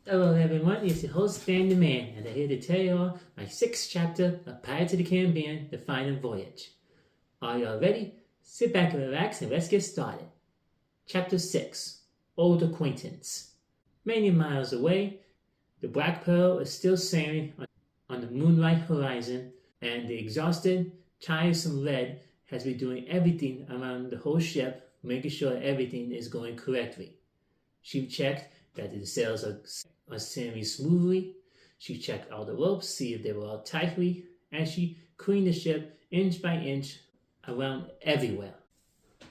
Hello everyone, it's your host Dan the Man, and I'm here to tell you all my 6th chapter of Pirates of the Caribbean, The Final Voyage. Are you all ready? Sit back and relax and let's get started. Chapter 6, Old Acquaintance. Many miles away, the Black Pearl is still sailing on the moonlight horizon, and the exhausted, tiresome Red has been doing everything around the whole ship, making sure everything is going correctly. She checked that the sails are sailing smoothly. She checked all the ropes, see if they were all tightly, and she cleaned the ship inch by inch around everywhere.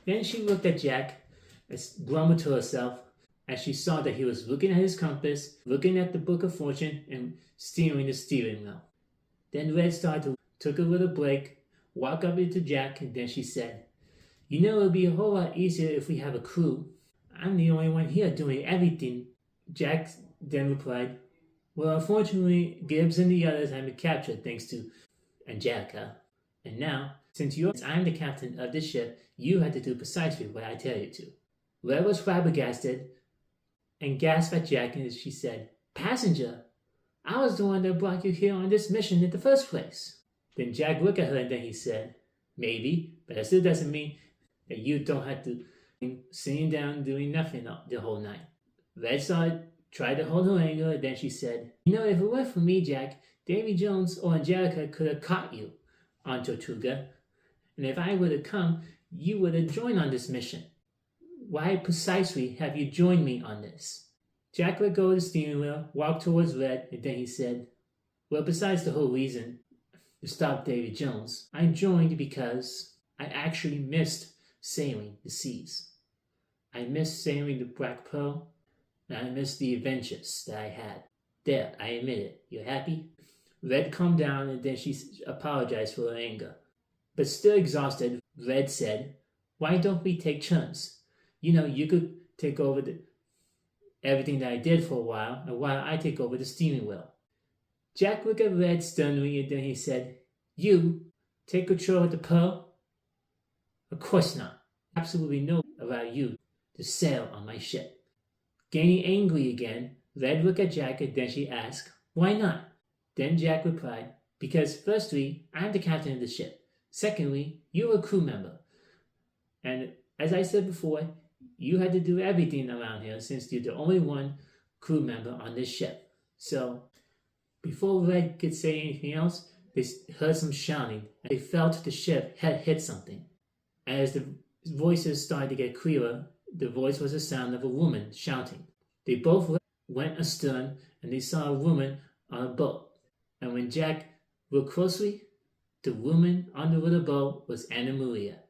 Then she looked at Jack and grumbled to herself as she saw that he was looking at his compass, looking at the Book of Fortune, and steering the steering wheel. Then Red took a little break, walked up into Jack, and then she said, "You know, it would be a whole lot easier if we have a crew. I'm the only one here doing everything." Jack then replied, "Well, unfortunately, Gibbs and the others have been captured thanks to Angelica. And now, since I'm the captain of this ship, you have to do precisely what I tell you to." Red was flabbergasted and gasped at Jack as she said, "Passenger, I was the one that brought you here on this mission in the first place." Then Jack looked at her and then he said, "Maybe, but that still doesn't mean that you don't have to be sitting down doing nothing the whole night." Red tried to hold her anger, and then she said, "You know, if it weren't for me, Jack, Davy Jones or Angelica could have caught you on Tortuga, and if I would have come, you would have joined on this mission. Why precisely have you joined me on this?" Jack let go of the steering wheel, walked towards Red, and then he said, "Well, besides the whole reason to stop Davy Jones, I joined because I actually missed sailing the seas. I missed sailing the Black Pearl, and I missed the adventures that I had. There, I admit it. You happy?" Red calmed down, and then she apologized for her anger. But still exhausted, Red said, "Why don't we take turns? You know, you could take over everything that I did for a while, and while I take over the steering wheel." Jack looked at Red sternly, and then he said, "You take control of the Pearl? Of course not. Absolutely no allow you to sail on my ship." Getting angry again, Red looked at Jack, and then she asked, "Why not?" Then Jack replied, "Because firstly, I'm the captain of the ship. Secondly, you're a crew member. And as I said before, you had to do everything around here since you're the only one crew member on this ship." So, before Red could say anything else, they heard some shouting, and they felt the ship had hit something. As the voices started to get clearer, the voice was the sound of a woman shouting. They both went astern, and they saw a woman on a boat. And when Jack looked closely, the woman on the little boat was Anna Maria.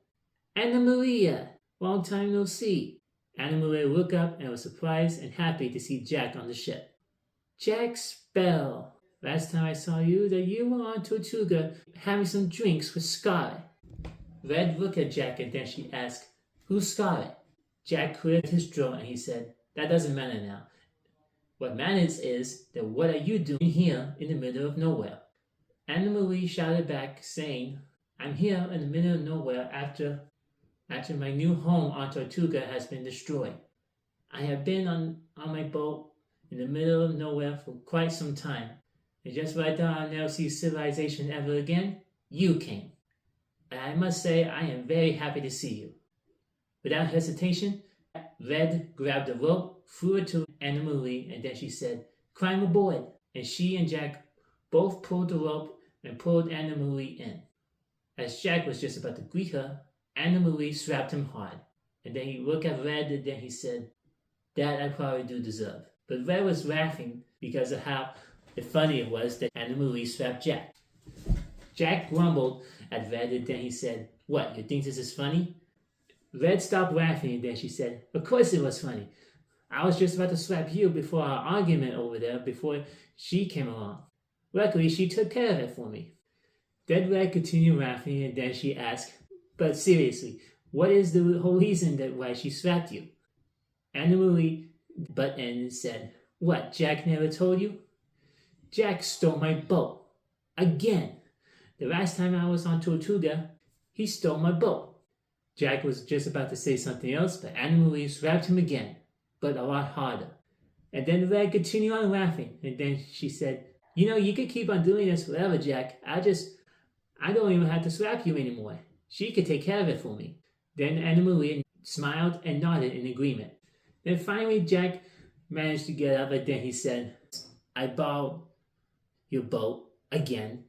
"Anna Maria! Long time no see." Anna Maria looked up and was surprised and happy to see Jack on the ship. "Jack Spell, last time I saw you, that you were on Tortuga having some drinks with Scarlet." Red looked at Jack, and then she asked, "Who's Scarlet?" Jack cleared his throat and he said, "That doesn't matter now. What matters is that what are you doing here in the middle of nowhere?" Anna Marie shouted back, saying, "I'm here in the middle of nowhere after my new home on Tortuga has been destroyed. I have been on my boat in the middle of nowhere for quite some time, and just when I thought I'd never see civilization ever again, you came. And I must say I am very happy to see you." Without hesitation, Red grabbed the rope, threw it to Anna Marie, and then she said, "Climb aboard." And she and Jack both pulled the rope and pulled Anna Marie in. As Jack was just about to greet her, Anna Marie slapped him hard. And then he looked at Red, and then he said, "That I probably do deserve." But Red was laughing because of how funny it was that Anna Marie slapped Jack. Jack grumbled at Red, and then he said, "What, you think this is funny?" Red stopped laughing, and then she said, "Of course it was funny. I was just about to slap you before our argument over there, before she came along. Luckily, she took care of it for me." Then Red continued laughing, and then she asked, "But seriously, what is the whole reason why she slapped you?" Anna Marie butted in and said, "What, Jack never told you? Jack stole my boat. Again. The last time I was on Tortuga, he stole my boat." Jack was just about to say something else, but Anna Marie slapped him again, but a lot harder. And then Red continued on laughing. And then she said, you know, you could keep on doing this forever, Jack. I don't even have to slap you anymore. She could take care of it for me. Then Anna Maria smiled and nodded in agreement. Then finally Jack managed to get up, and then he said, I borrowed your boat again.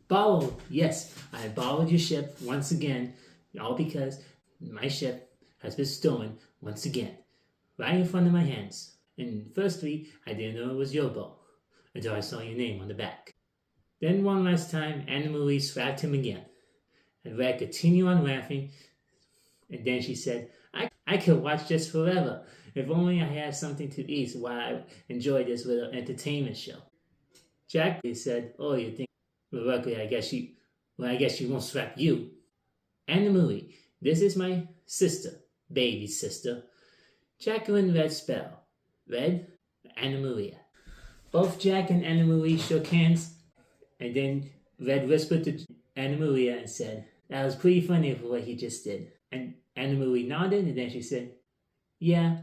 Borrowed, yes, I borrowed your ship once again, all because my ship has been stolen once again, right in front of my hands. And firstly, I didn't know it was your boat until I saw your name on the back. Then one last time, Anna Marie slapped him again. And Red continued on laughing, and then she said, I could watch this forever. If only I had something to eat while I enjoy this little entertainment show. Jack said, oh, you think, well, luckily, I guess she won't slap you. Anna Marie, this is my sister, baby sister. Jacqueline Red spell. Red, Anna Maria. Both Jack and Anna Marie shook hands, and then Red whispered to Anna Maria and said, that was pretty funny for what he just did. And Anna Marie nodded, and then she said, yeah,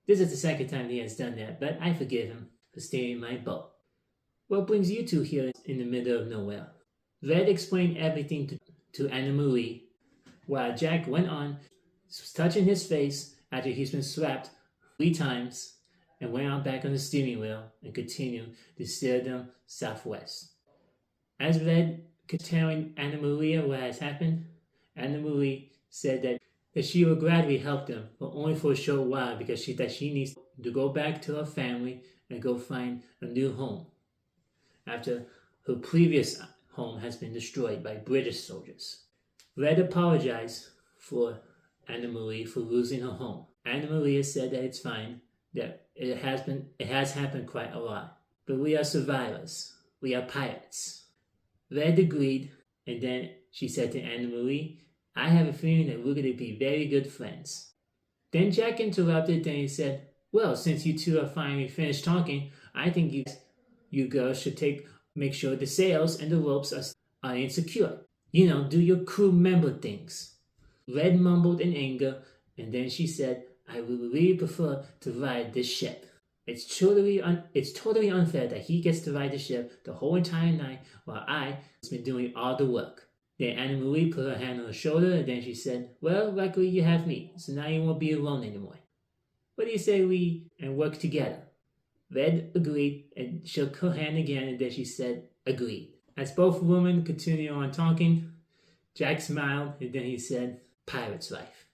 this is the second time he has done that, but I forgive him for stealing my boat. What brings you two here in the middle of nowhere? Red explained everything to Anna Marie, while Jack went on touching his face after he's been slapped 3 times, and went on back on the steering wheel and continued to steer them southwest. As Red could tell Anna Maria what has happened, Anna Marie said that she would gladly help them, but only for a short while because she needs to go back to her family and go find a new home after her previous home has been destroyed by British soldiers. Red apologized for Anna Marie for losing her home. Anna Maria said that it's fine, that it has happened quite a lot, but we are survivors. We are pirates. Red agreed, and then she said to Anna Marie, I have a feeling that we're going to be very good friends. Then Jack interrupted and he said, well, since you two are finally finished talking, I think you girls should make sure the sails and the ropes are insecure. You know, do your crew member things. Red mumbled in anger, and then she said, I would really prefer to ride this ship. It's totally unfair that he gets to ride the ship the whole entire night while I've been doing all the work. Then Anna Marie put her hand on her shoulder, and then she said, well, luckily you have me, so now you won't be alone anymore. What do you say we work together? Red agreed and shook her hand again, and then she said, agreed. As both women continued on talking, Jack smiled, and then he said, Pirate's Life.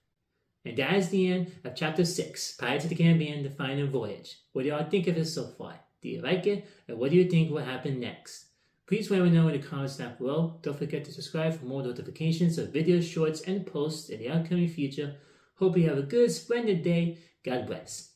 And that is the end of Chapter 6, Pirates of the Caribbean, The Final Voyage. What do y'all think of it so far? Do you like it? And what do you think will happen next? Please let me know in the comments down below. Don't forget to subscribe for more notifications of videos, shorts, and posts in the upcoming future. Hope you have a good, splendid day. God bless.